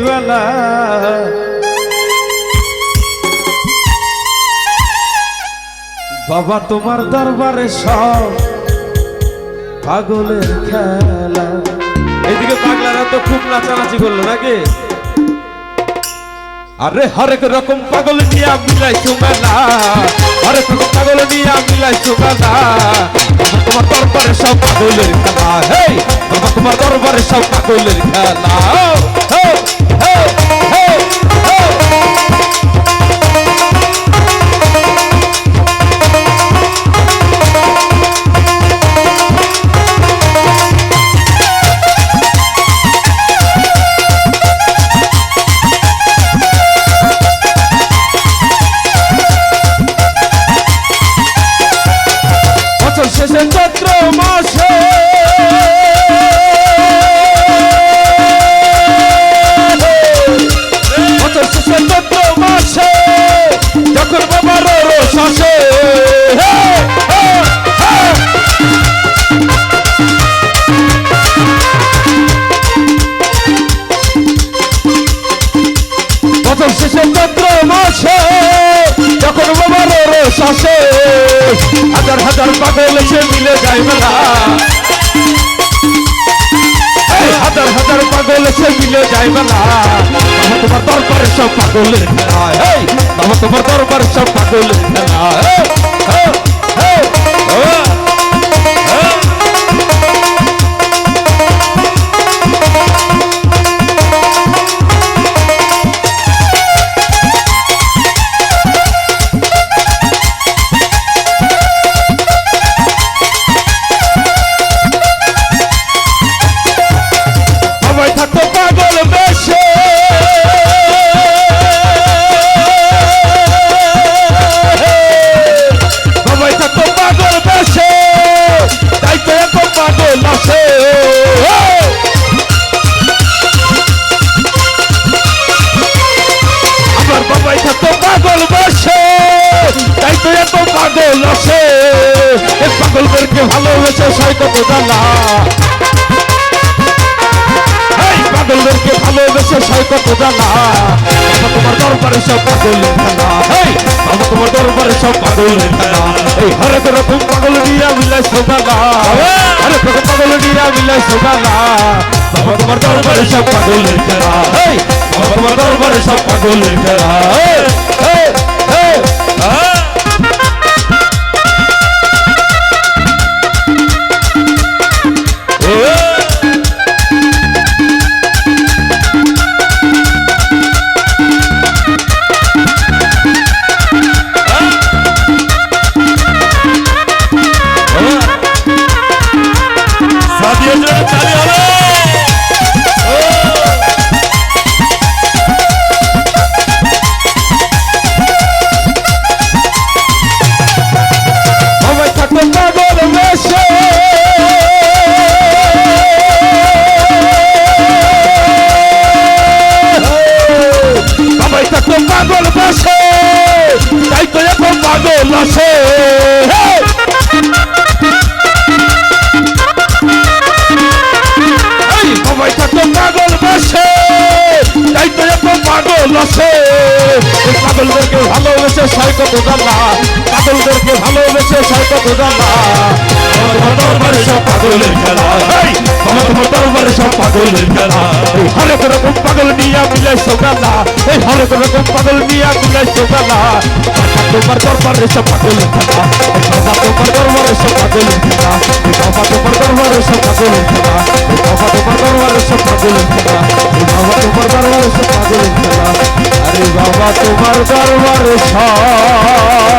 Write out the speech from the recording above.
বেলা বাবা তোমার দরবারে সব পাগলের খেলা। এদিকে পাগলারা তো খুব নাচানাচি করলো নাকি? আরে হরেক রকম পাগল নিয়া মিলাইছো মেলা, হরেক রকম পাগল নিয়া মিলাইছো মেলা। তোমার দরবারে সব পাগলের খেলা, হেই বাবা তোমার দরবারে সব পাগলের খেলা। শেষে চৈত্র মাসে বছর শেষে চৈত্র মাসে যখন বাবার রোষ আসে, বছর শেষে চৈত্র মাসে যখন বাবার রোষ আসে, হাজার হাজার পাগল এসে মিলে যায় মেলা, হাজার হাজার পাগল এসে মিলে যায় মেলা। বাবা তোমার দরবারে সব পাগলের খেলা, বাবা তোমার দরবারে সব পাগলের খেলা। পাগলদেরকে ভালোবেসে সয় কত জ্বালা, পাগলদেরকে ভালোবেসে সয় কত জ্বালা। বাবা তোমার দরবারে সব পাগলের খেলা, বাবা তোমার দরবারে সব পাগলের খেলা। এই হরেক রকম পাগল নিয়া মিলাইছো মেলা, হরেক রকম পাগল নিয়া মিলাইছো মেলা। বাবা তোমার দরবারে সব পাগলের খেলা, বাবা তোমার দরবারে সব পাগলের খেলা। পাগল বসে তাই তো এত পাগল আসে, সবাই থাকতো পাগল বসে তাই তো এত পাগল আসে। পাগলদেরকে ভালোবেসে সয় কত জ্বালা, পাগলদেরকে ভালোবেসে সয় কত জ্বালা। তোমার দরবারে সব পাগলের খেলা, বাবা তোমার দরবারে সব পাগলের খেলা। হরেক রকম পাগল নিয়া মিলাইছো মেলা, এই হরেক রকম পাগল নিয়া মিলাইছো মেলা। তোমার দরবারে সব পাগলের খেলা, বাবা তোমার দরবারে সব পাগলের খেলা, বাবা তোমার দরবারে সব পাগলের খেলা, বাবা তোমার দরবারে সব পাগলের খেলা, বাবা তোমার দরবারে সব পাগলের খেলা। আরে বাবা তোমার দরবারে সব